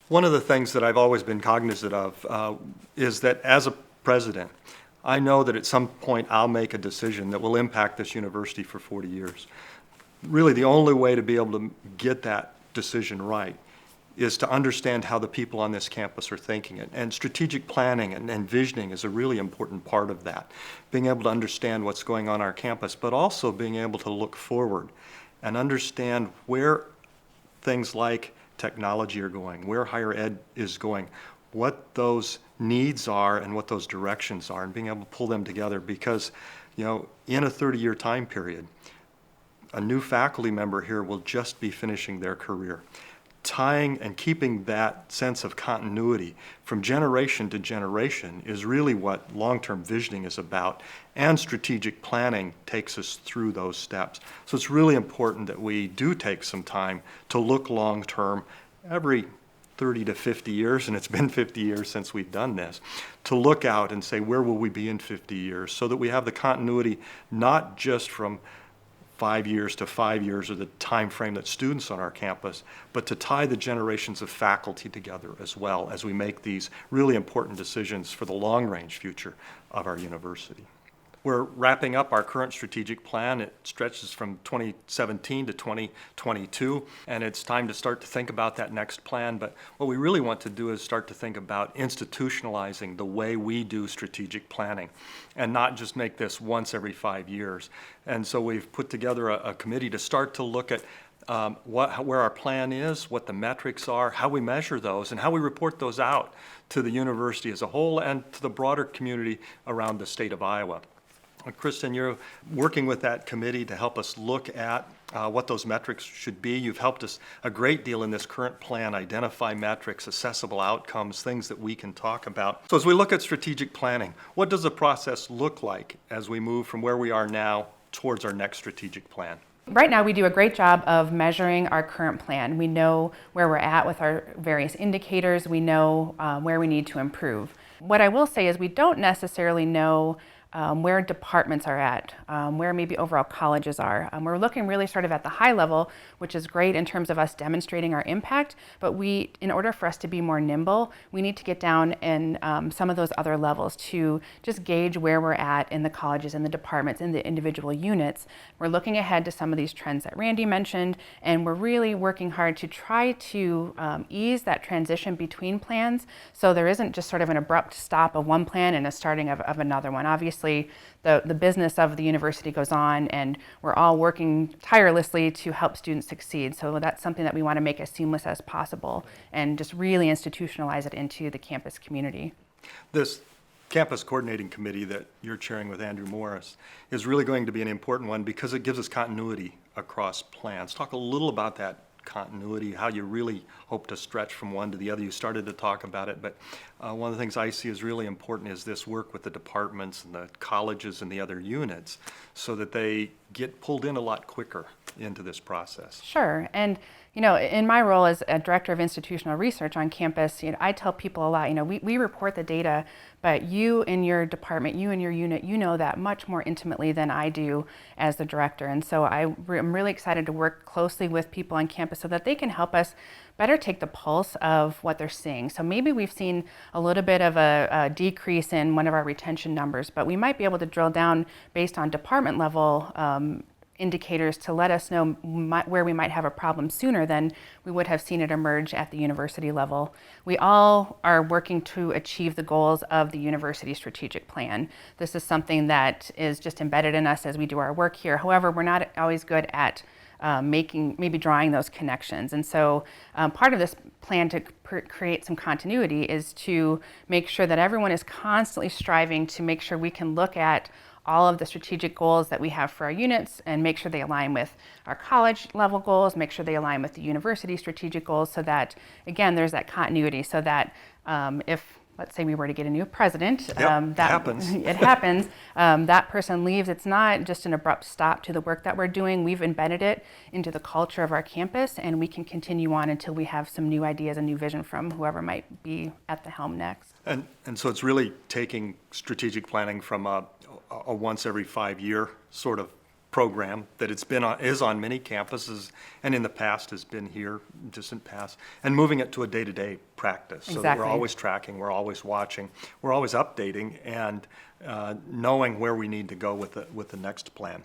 One of the things that I've always been cognizant of is that as a president, I know that at some point I'll make a decision that will impact this university for 40 years. Really, the only way to be able to get that decision right is to understand how the people on this campus are thinking. And strategic planning and visioning is a really important part of that. Being able to understand what's going on our campus, but also being able to look forward and understand where things like technology are going, where higher ed is going, what those needs are and what those directions are, and being able to pull them together because, in a 30-year time period, a new faculty member here will just be finishing their career. Tying and keeping that sense of continuity from generation to generation is really what long-term visioning is about, and strategic planning takes us through those steps. So it's really important that we do take some time to look long-term every 30 to 50 years, and it's been 50 years since we've done this, to look out and say, where will we be in 50 years, so that we have the continuity not just from 5 years to 5 years or the time frame that students on our campus, but to tie the generations of faculty together as well as we make these really important decisions for the long-range future of our university. We're wrapping up our current strategic plan. It stretches from 2017 to 2022, and it's time to start to think about that next plan. But what we really want to do is start to think about institutionalizing the way we do strategic planning and not just make this once every 5 years. And so we've put together a committee to start to look at where our plan is, what the metrics are, how we measure those, and how we report those out to the university as a whole and to the broader community around the state of Iowa. Kristin, you're working with that committee to help us look at what those metrics should be. You've helped us a great deal in this current plan identify metrics, accessible outcomes, things that we can talk about. So as we look at strategic planning, what does the process look like as we move from where we are now towards our next strategic plan? Right now, we do a great job of measuring our current plan. We know where we're at with our various indicators. We know where we need to improve. What I will say is we don't necessarily know where departments are at, where maybe overall colleges are. We're looking really sort of at the high level, which is great in terms of us demonstrating our impact, but in order for us to be more nimble, we need to get down in some of those other levels to just gauge where we're at in the colleges, in the departments, in the individual units. We're looking ahead to some of these trends that Randy mentioned, and we're really working hard to try to ease that transition between plans so there isn't just sort of an abrupt stop of one plan and a starting of another one. Obviously, the business of the university goes on, and we're all working tirelessly to help students succeed. So that's something that we want to make as seamless as possible and just really institutionalize it into the campus community. This campus coordinating committee that you're chairing with Andrew Morris is really going to be an important one because it gives us continuity across plans. Talk a little about that continuity, how you really hope to stretch from one to the other. You started to talk about it, but one of the things I see is really important is this work with the departments and the colleges and the other units so that they get pulled in a lot quicker into this process. Sure. And in my role as a director of institutional research on campus, I tell people a lot, we report the data, but you in your department, you in your unit, you know that much more intimately than I do as the director. And so I'm really excited to work closely with people on campus so that they can help us better take the pulse of what they're seeing. So maybe we've seen a little bit of a decrease in one of our retention numbers, but we might be able to drill down based on department level indicators to let us know where we might have a problem sooner than we would have seen it emerge at the university level. We all are working to achieve the goals of the university strategic plan. This is something that is just embedded in us as we do our work here. However, we're not always good at maybe drawing those connections. And so part of this plan to create some continuity is to make sure that everyone is constantly striving to make sure we can look at all of the strategic goals that we have for our units and make sure they align with our college level goals, make sure they align with the university strategic goals so that, again, there's that continuity so that if, let's say we were to get a new president, that happens. It happens. That person leaves. It's not just an abrupt stop to the work that we're doing. We've embedded it into the culture of our campus, and we can continue on until we have some new ideas and new vision from whoever might be at the helm next. And so it's really taking strategic planning from a once every 5 year sort of program that is on many campuses and in the past has been here, distant past, and moving it to a day-to-day practice. So that we're Exactly. always tracking, we're always watching, we're always updating, and knowing where we need to go with the next plan.